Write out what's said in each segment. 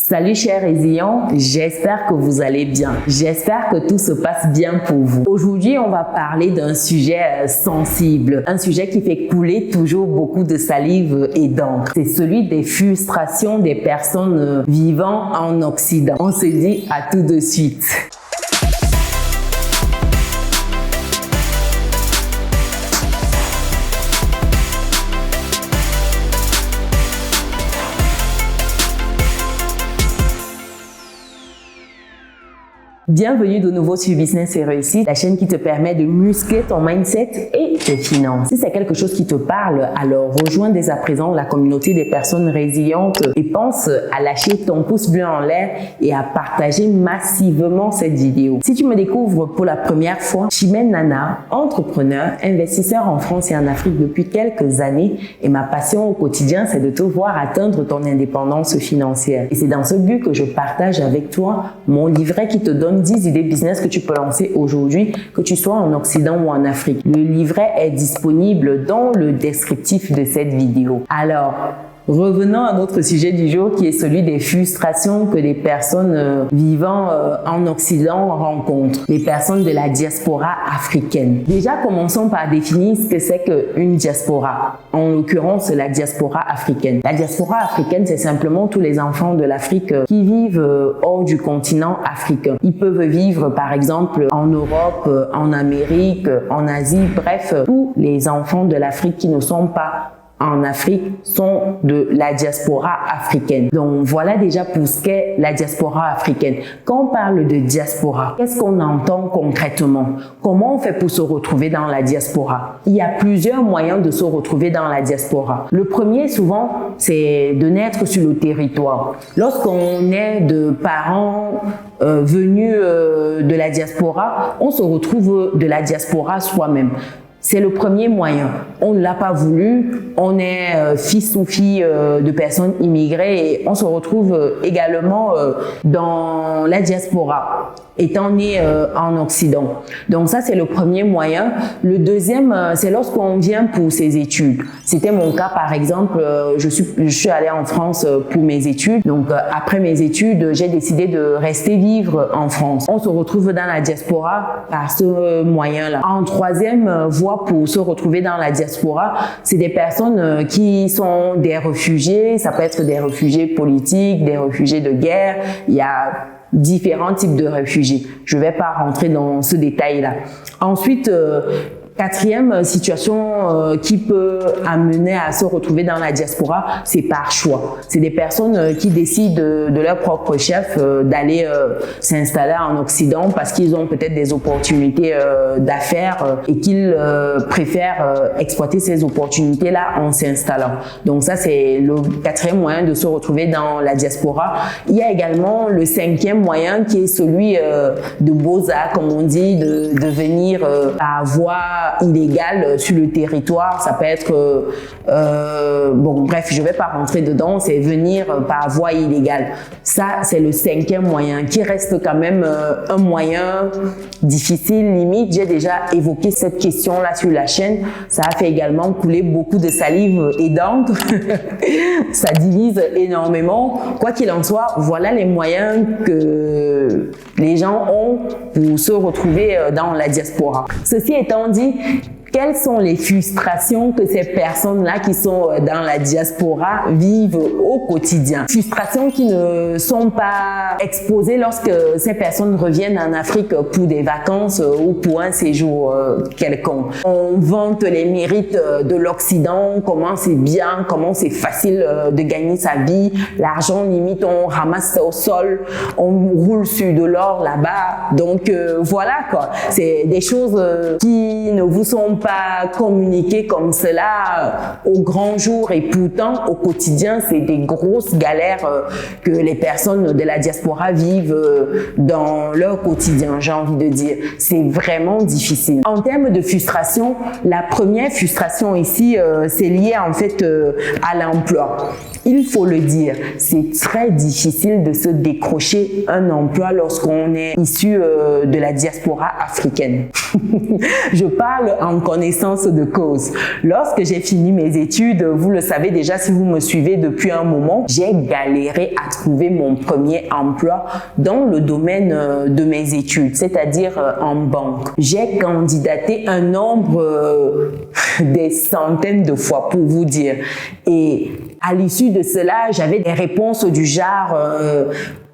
Salut chers résilients, j'espère que vous allez bien. J'espère que tout se passe bien pour vous. Aujourd'hui, on va parler d'un sujet sensible, un sujet qui fait couler toujours beaucoup de salive et d'encre. C'est celui des frustrations des personnes vivant en Occident. On se dit à tout de suite. Bienvenue de nouveau sur Business et Réussite, la chaîne qui te permet de muscler ton mindset et tes finances. Si c'est quelque chose qui te parle, alors rejoins dès à présent la communauté des personnes résilientes et pense à lâcher ton pouce bleu en l'air et à partager massivement cette vidéo. Si tu me découvres pour la première fois, Chimène Nana, entrepreneur, investisseur en France et en Afrique depuis quelques années, et ma passion au quotidien, c'est de te voir atteindre ton indépendance financière. Et c'est dans ce but que je partage avec toi mon livret qui te donne 10 idées business que tu peux lancer aujourd'hui, que tu sois en Occident ou en Afrique. Le livret est disponible dans le descriptif de cette vidéo. Alors, revenons à notre sujet du jour qui est celui des frustrations que les personnes vivant en Occident rencontrent, les personnes de la diaspora africaine. Déjà, commençons par définir ce que c'est qu'une diaspora, en l'occurrence la diaspora africaine. La diaspora africaine, c'est simplement tous les enfants de l'Afrique qui vivent hors du continent africain. Ils peuvent vivre par exemple en Europe, en Amérique, en Asie, bref, tous les enfants de l'Afrique qui ne sont pas en Afrique sont de la diaspora africaine. Donc voilà déjà pour ce qu'est la diaspora africaine. Quand on parle de diaspora, qu'est-ce qu'on entend concrètement? Comment on fait pour se retrouver dans la diaspora? Il y a plusieurs moyens de se retrouver dans la diaspora. Le premier souvent, c'est de naître sur le territoire. Lorsqu'on est de parents venus de la diaspora, on se retrouve de la diaspora soi-même. C'est le premier moyen. On ne l'a pas voulu, on est fils ou fille de personnes immigrées et on se retrouve également dans la diaspora, étant né en Occident. Donc ça, c'est le premier moyen. Le deuxième, c'est lorsqu'on vient pour ses études. C'était mon cas, par exemple, je suis allée en France pour mes études. Donc après mes études, j'ai décidé de rester vivre en France. On se retrouve dans la diaspora par ce moyen-là. En troisième voie pour se retrouver dans la diaspora, c'est des personnes qui sont des réfugiés. Ça peut être des réfugiés politiques, des réfugiés de guerre. Il y a différents types de réfugiés. Je ne vais pas rentrer dans ce détail-là. Ensuite, quatrième situation qui peut amener à se retrouver dans la diaspora, c'est par choix. C'est des personnes qui décident de leur propre chef d'aller s'installer en Occident parce qu'ils ont peut-être des opportunités d'affaires et qu'ils préfèrent exploiter ces opportunités-là en s'installant. Donc ça, c'est le quatrième moyen de se retrouver dans la diaspora. Il y a également le cinquième moyen qui est celui de Beaux-Arts, comme on dit, de venir par voie illégale sur le territoire. Ça peut être bon, bref, je vais pas rentrer dedans, c'est venir par voie illégale. Ça, c'est le cinquième moyen qui reste quand même un moyen difficile, limite. J'ai déjà évoqué cette question-là sur la chaîne. Ça a fait également couler beaucoup de salive et d'encre. Ça divise énormément. Quoi qu'il en soit, voilà les moyens que les gens ont pour se retrouver dans la diaspora. Ceci étant dit, quelles sont les frustrations que ces personnes-là qui sont dans la diaspora vivent au quotidien? Frustrations qui ne sont pas exposées lorsque ces personnes reviennent en Afrique pour des vacances ou pour un séjour quelconque. On vante les mérites de l'Occident, comment c'est bien, comment c'est facile de gagner sa vie. L'argent, limite, on ramasse ça au sol, on roule sur de l'or là-bas. Donc voilà quoi, c'est des choses qui ne vous sont pas communiquer comme cela au grand jour et pourtant au quotidien, c'est des grosses galères que les personnes de la diaspora vivent dans leur quotidien, j'ai envie de dire. C'est vraiment difficile. En termes de frustration, la première frustration ici, c'est lié en fait à l'emploi. Il faut le dire, c'est très difficile de se décrocher un emploi lorsqu'on est issu de la diaspora africaine. Je parle en connaissance de cause. Lorsque j'ai fini mes études, vous le savez déjà si vous me suivez depuis un moment, j'ai galéré à trouver mon premier emploi dans le domaine de mes études, c'est-à-dire en banque. J'ai candidaté un nombre des centaines de fois pour vous dire. Et à l'issue de cela, j'avais des réponses du genre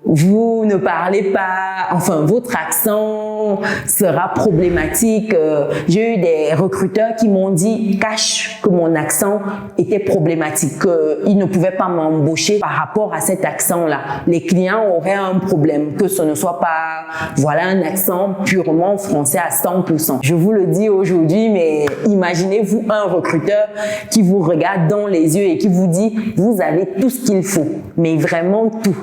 vous ne parlez pas, enfin votre accent sera problématique. J'ai eu des recruteurs qui m'ont dit cache que mon accent était problématique, qu'ils ne pouvaient pas m'embaucher par rapport à cet accent-là. Les clients auraient un problème, que ce ne soit pas voilà un accent purement français à 100%. Je vous le dis aujourd'hui, mais imaginez-vous un recruteur qui vous regarde dans les yeux et qui vous dit vous avez tout ce qu'il faut, mais vraiment tout.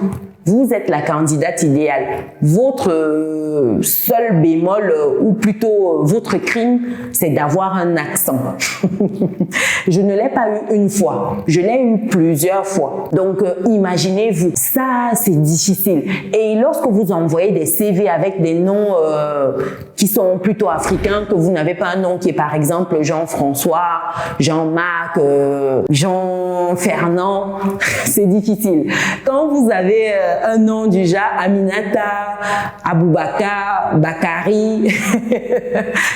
Vous êtes la candidate idéale. Votre seul bémol, ou plutôt votre crime, c'est d'avoir un accent. Je ne l'ai pas eu une fois, je l'ai eu plusieurs fois. Donc, imaginez-vous, ça c'est difficile. Et lorsque vous envoyez des CV avec des noms qui sont plutôt africains, que vous n'avez pas un nom qui est par exemple Jean-François, Jean-Marc, Jean-Fernand, c'est difficile. Quand vous avez un nom du genre Aminata, Aboubakar, Bakari,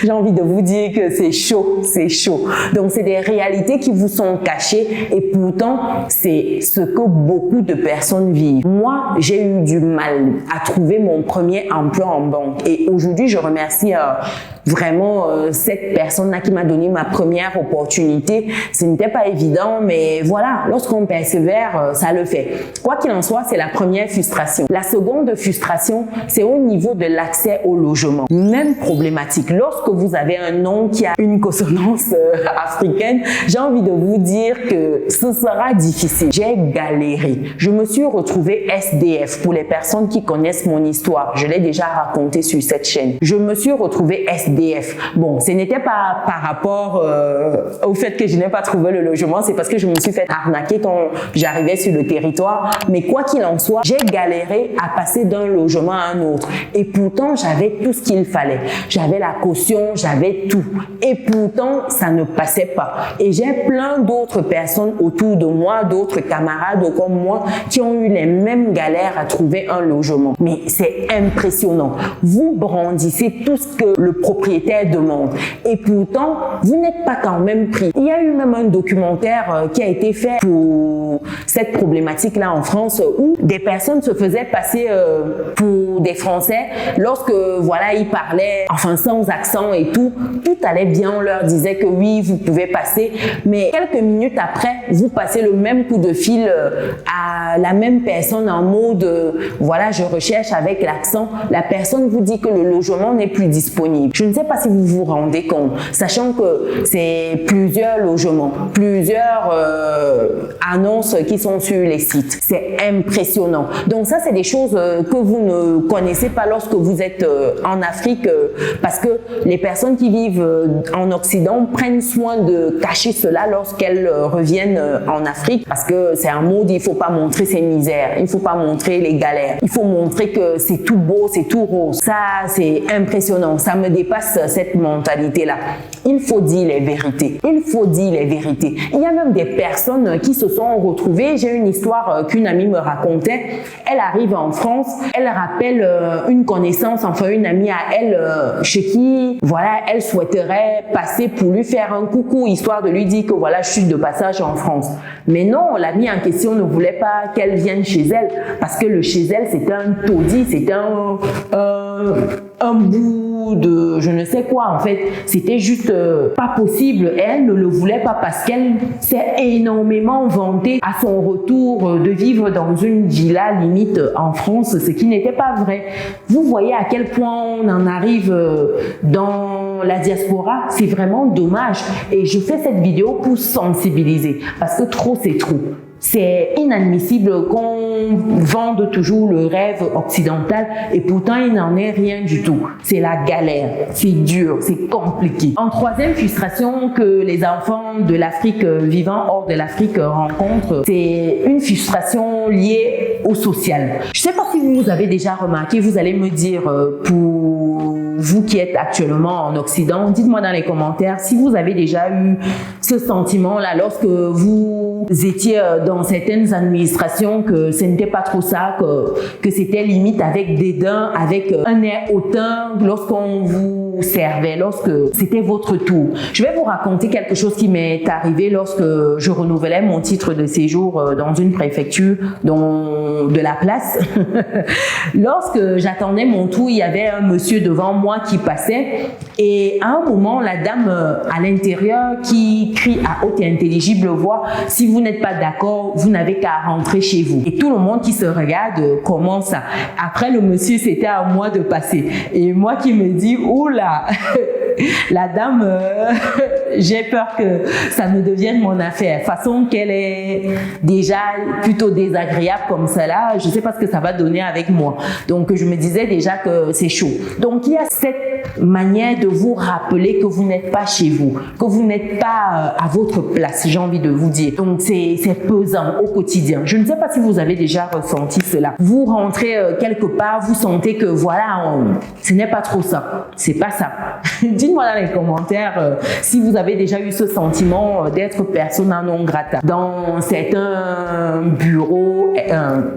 j'ai envie de vous dire que c'est chaud, c'est chaud. Donc c'est des réalités qui vous sont cachées et pourtant c'est ce que beaucoup de personnes vivent. Moi, j'ai eu du mal à trouver mon premier emploi en banque et aujourd'hui je remercie vraiment cette personne-là qui m'a donné ma première opportunité. Ce n'était pas évident, mais voilà, lorsqu'on persévère, ça le fait. Quoi qu'il en soit, c'est la première frustration. La seconde frustration, c'est au niveau de l'accès au logement. Même problématique. Lorsque vous avez un nom qui a une consonance africaine, j'ai envie de vous dire que ce sera difficile. J'ai galéré. Je me suis retrouvée SDF. Pour les personnes qui connaissent mon histoire, je l'ai déjà raconté sur cette chaîne. Je me suis retrouvée SDF. Bon, ce n'était pas par rapport au fait que je n'ai pas trouvé le logement, c'est parce que je me suis fait arnaquer quand j'arrivais sur le territoire. Mais quoi qu'il en soit, j'ai galéré à passer d'un logement à un autre. Et pourtant, j'avais tout ce qu'il fallait. J'avais la caution, j'avais tout. Et pourtant, ça ne passait pas. Et j'ai plein d'autres personnes autour de moi, d'autres camarades comme moi, qui ont eu les mêmes galères à trouver un logement. Mais c'est impressionnant. Vous brandissez tout ce que le propriétaire demande. Et pourtant, vous n'êtes pas quand même pris. Il y a eu même un documentaire qui a été fait pour cette problématique-là en France où des personnes se faisaient passer pour des Français lorsque, voilà, ils parlaient, enfin, sans accent et tout allait bien, on leur disait que oui, vous pouvez passer, mais quelques minutes après, vous passez le même coup de fil à la même personne en mode, voilà, je recherche avec l'accent, la personne vous dit que le logement n'est plus disponible. Je ne sais pas si vous vous rendez compte, sachant que c'est plusieurs logements, plusieurs annonces qui sont sur les sites. C'est impressionnant. Donc ça, c'est des choses que vous ne connaissez pas lorsque vous êtes en Afrique, parce que les personnes qui vivent en Occident prennent soin de cacher cela lorsqu'elles reviennent en Afrique, parce que c'est un mode, il faut pas montrer ses misères, il faut pas montrer les galères, il faut montrer que c'est tout beau, c'est tout rose. Ça, c'est impressionnant, ça me dépasse cette mentalité-là. Il faut dire les vérités, il faut dire les vérités. Il y a même des personnes qui se sont retrouvées, j'ai une histoire qu'une amie me racontait, elle arrive en France, elle rappelle une connaissance, enfin une amie à elle, chez qui, voilà, elle souhaiterait passer pour lui faire un coucou, histoire de lui dire que voilà, je suis de passage en France. Mais non, l'amie en question ne voulait pas qu'elle vienne chez elle, parce que le chez elle, c'était un taudis, c'était un bout de je ne sais quoi, en fait. C'était juste pas possible. Et elle ne le voulait pas parce qu'elle s'est énormément vantée à son retour de vivre dans une villa limite en France, ce qui n'était pas vrai. Vous voyez à quel point on en arrive dans la diaspora, c'est vraiment dommage. Et je fais cette vidéo pour sensibiliser, parce que trop c'est trop. C'est inadmissible qu'on vende toujours le rêve occidental et pourtant il n'en est rien du tout. C'est la galère, c'est dur, c'est compliqué. En troisième frustration que les enfants de l'Afrique vivant hors de l'Afrique rencontrent, c'est une frustration liée au social. Je ne sais pas si vous avez déjà remarqué, vous allez me dire pour vous qui êtes actuellement en Occident, dites-moi dans les commentaires si vous avez déjà eu ce sentiment-là lorsque vous étiez dans certaines administrations, que ce n'était pas trop ça, que c'était limite avec dédain, avec un air hautain lorsqu'on vous servait, lorsque c'était votre tour. Je vais vous raconter quelque chose qui m'est arrivé lorsque je renouvelais mon titre de séjour dans une préfecture de la place. Lorsque j'attendais mon tour, il y avait un monsieur devant moi qui passait et à un moment, la dame à l'intérieur qui crie à haute et intelligible voix: si vous n'êtes pas d'accord, vous n'avez qu'à rentrer chez vous. Et tout le monde qui se regarde commence à... Après, le monsieur, c'était à moi de passer. Et moi qui me dis, oula, la dame, j'ai peur que ça ne devienne mon affaire. Façon qu'elle est déjà plutôt désagréable comme cela, je ne sais pas ce que ça va donner avec moi. Donc, je me disais déjà que c'est chaud. Donc, il y a cette manière de vous rappeler que vous n'êtes pas chez vous, que vous n'êtes pas à votre place, j'ai envie de vous dire. Donc, c'est pesant au quotidien. Je ne sais pas si vous avez déjà ressenti cela. Vous rentrez quelque part, vous sentez que voilà, ce n'est pas trop ça. C'est pas ça. Dites-moi dans les commentaires si vous avez déjà eu ce sentiment d'être persona non grata dans certains bureaux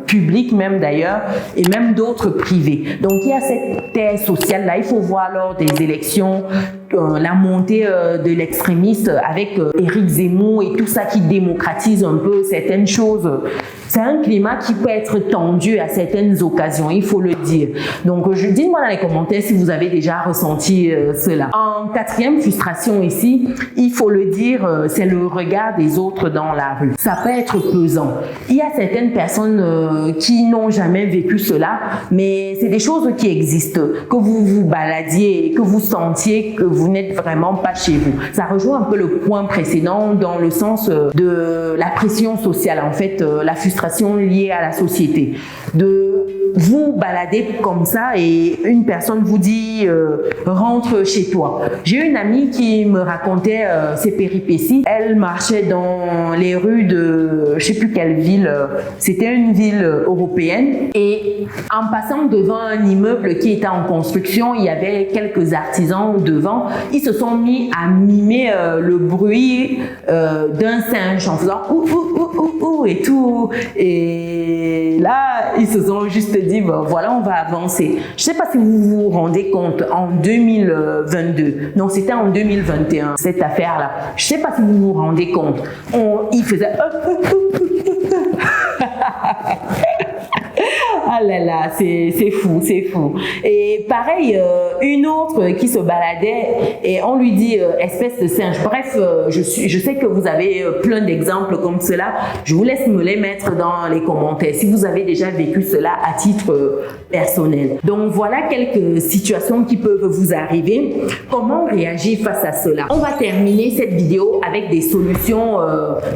publics même d'ailleurs, et même d'autres privés. Donc il y a cette terre sociale là. Il faut voir lors des élections la montée de l'extrémiste avec Éric Zemmour et tout ça qui démocratise un peu certaines choses. C'est un climat qui peut être tendu à certaines occasions, il faut le dire. Donc, dites-moi dans les commentaires si vous avez déjà ressenti cela. En quatrième frustration ici, il faut le dire, c'est le regard des autres dans la rue. Ça peut être pesant. Il y a certaines personnes qui n'ont jamais vécu cela, mais c'est des choses qui existent. Que vous vous baladiez, que vous sentiez que vous n'êtes vraiment pas chez vous. Ça rejoint un peu le point précédent dans le sens de la pression sociale, en fait, la frustration liée à la société. De vous balader comme ça et une personne vous dit rentre chez toi. J'ai une amie qui me racontait ses péripéties. Elle marchait dans les rues de je sais plus quelle ville, c'était une ville européenne, et en passant devant un immeuble qui était en construction, il y avait quelques artisans devant. Ils se sont mis à mimer le bruit d'un singe en faisant ouh ouh ouh ouh et tout, et là ils se sont juste dit bon, voilà, on va avancer. Je sais pas si vous vous rendez compte, en 2022, non, c'était en 2021 cette affaire là, je sais pas si vous vous rendez compte, il faisait ah là là, c'est fou, c'est fou. Et pareil, une autre qui se baladait et on lui dit espèce de singe. Bref, je sais que vous avez plein d'exemples comme cela. Je vous laisse me les mettre dans les commentaires si vous avez déjà vécu cela à titre personnel. Donc voilà quelques situations qui peuvent vous arriver. Comment réagir face à cela? On va terminer cette vidéo avec des solutions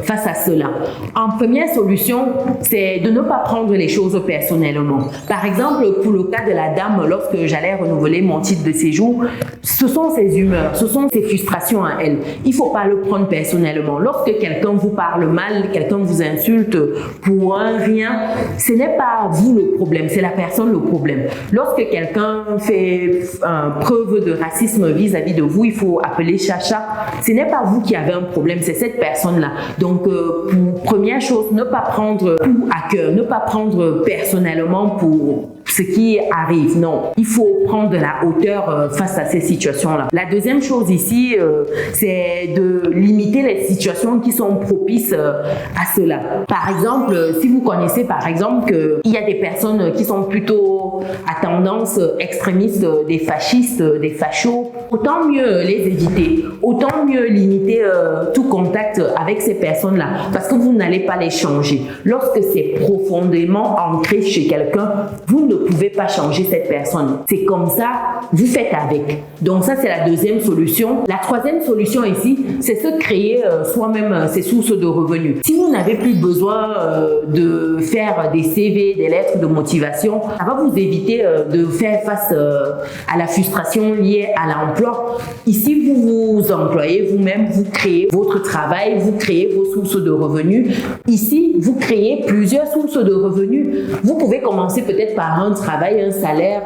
face à cela. En première solution, c'est de ne pas prendre les choses personnellement. Par exemple, pour le cas de la dame, lorsque j'allais renouveler mon titre de séjour, ce sont ses humeurs, ce sont ses frustrations à elle. Il ne faut pas le prendre personnellement. Lorsque quelqu'un vous parle mal, quelqu'un vous insulte pour un rien, ce n'est pas vous le problème, c'est la personne le problème. Lorsque quelqu'un fait preuve de racisme vis-à-vis de vous, il faut appeler chacha. Ce n'est pas vous qui avez un problème, c'est cette personne-là. Donc, première chose, ne pas prendre tout à cœur, ne pas prendre personnellement pour ce qui arrive. Non, il faut prendre de la hauteur face à ces situations-là. La deuxième chose ici, c'est de limiter les situations qui sont propices à cela. Par exemple, si vous connaissez par exemple qu'il y a des personnes qui sont plutôt à tendance extrémiste, des fascistes, des fachos, autant mieux les éviter, autant mieux limiter tout contact avec ces personnes-là, parce que vous n'allez pas les changer. Lorsque c'est profondément ancré chez quelqu'un, vous ne pouvez pas changer cette personne. C'est comme ça, vous faites avec. Donc ça, c'est la deuxième solution. La troisième solution ici, c'est se créer soi-même ses sources de revenus. Si vous n'avez plus besoin de faire des CV, des lettres de motivation, ça va vous éviter de faire face à la frustration liée à l'emploi. l'emploi. Ici, vous vous employez vous-même, vous créez votre travail, vous créez vos sources de revenus. Ici, vous créez plusieurs sources de revenus. Vous pouvez commencer peut-être par un travail, un salaire,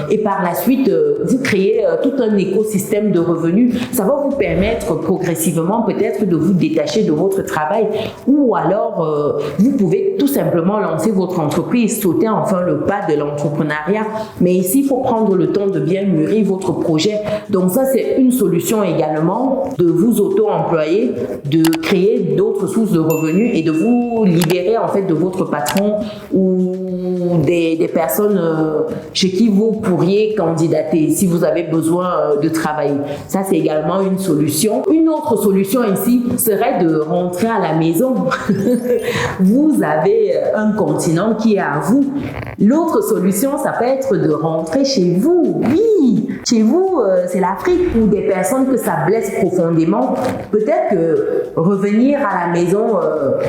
et par la suite, vous créez tout un écosystème de revenus. Ça va vous permettre progressivement peut-être de vous détacher de votre travail, ou alors vous pouvez tout simplement lancer votre entreprise, sauter enfin le pas de l'entrepreneuriat. Mais ici, il faut prendre le temps de bien mûrir votre projet. Donc ça, c'est une solution également, de vous auto-employer, de créer d'autres sources de revenus et de vous libérer en fait de votre patron ou des personnes chez qui vous pourriez candidater si vous avez besoin de travailler. Ça, c'est également une solution. Une autre solution ici serait de rentrer à la maison. Vous avez un continent qui est à vous. L'autre solution, ça peut être de rentrer chez vous. Oui, chez vous, c'est l'Afrique. Pour des personnes que ça blesse profondément, peut-être que revenir à la maison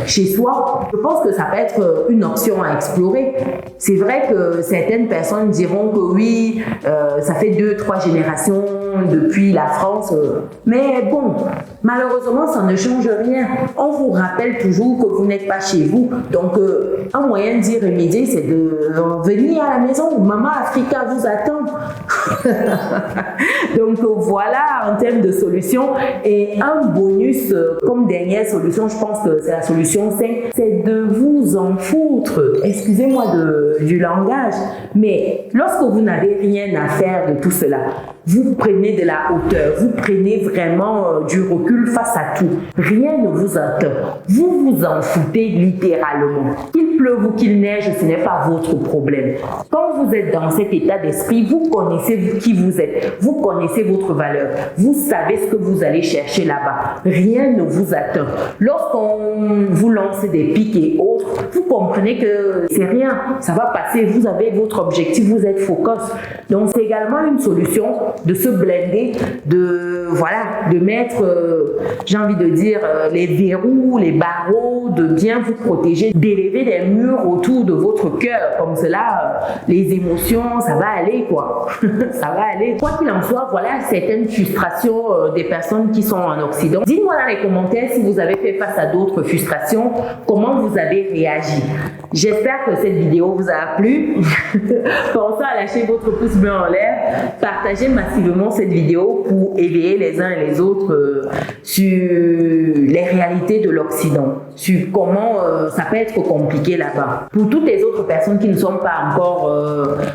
chez soi, je pense que ça peut être une option à explorer. C'est vrai que certaines personnes diront que oui, ça fait 2-3 générations depuis la France, mais bon, malheureusement, ça ne change rien. On vous rappelle toujours que vous n'êtes pas chez vous. Donc, un moyen d'y remédier, c'est de venir à la maison. Maman Africa vous attend. Donc, voilà en termes de solutions. Et un bonus, comme dernière solution, je pense que c'est la solution 5, c'est de vous en foutre. Excusez-moi du langage, mais lorsque vous n'avez rien à faire de tout cela, vous prenez de la hauteur, vous prenez vraiment du recul face à tout. Rien ne vous atteint. Vous vous en foutez littéralement. Qu'il pleuve ou qu'il neige, ce n'est pas votre problème. Quand vous êtes dans cet état d'esprit, vous connaissez qui vous êtes. Vous connaissez votre valeur. Vous savez ce que vous allez chercher là-bas. Rien ne vous atteint. Lorsqu'on vous lance des pics et autres, vous comprenez que c'est rien. Ça va passer. Vous avez votre objectif. Vous êtes focus. Donc, c'est également une solution de se blinder, de mettre, j'ai envie de dire, les verrous, les barreaux, de bien vous protéger, d'élever des murs autour de votre cœur. Comme cela, les émotions, ça va aller, quoi. Ça va aller. Quoi qu'il en soit, voilà certaines frustrations des personnes qui sont en Occident. Dites-moi dans les commentaires si vous avez fait face à d'autres frustrations, comment vous avez réagi. J'espère que cette vidéo vous a plu. Pensez à lâcher votre pouce bleu en l'air, partagez massivement cette vidéo pour éveiller les uns et les autres sur les réalités de l'Occident, sur comment ça peut être compliqué là-bas. Pour toutes les autres personnes qui ne sont pas encore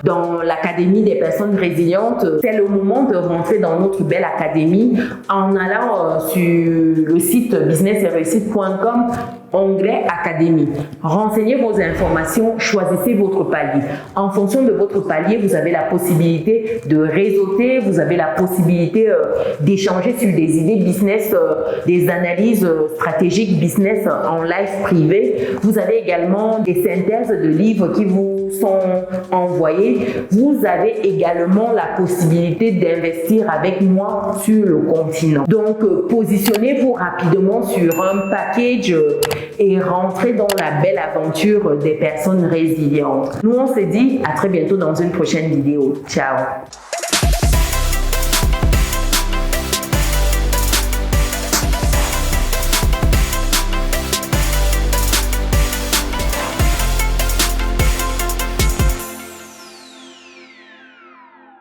dans l'Académie des personnes résilientes, c'est le moment de rentrer dans notre belle académie en allant sur le site businessetreussite.com, onglet Académie. Renseignez vos informations, choisissez votre palier. En fonction de votre palier, vous avez la possibilité de réseauter, vous avez la possibilité d'échanger sur des idées business, des analyses stratégiques business en live privé. Vous avez également des synthèses de livres qui vous sont envoyés. Vous avez également la possibilité d'investir avec moi sur le continent. Donc, positionnez-vous rapidement sur un package et rentrez dans la belle aventure des personnes résilientes. Nous, on se dit à très bientôt dans une prochaine vidéo. Ciao!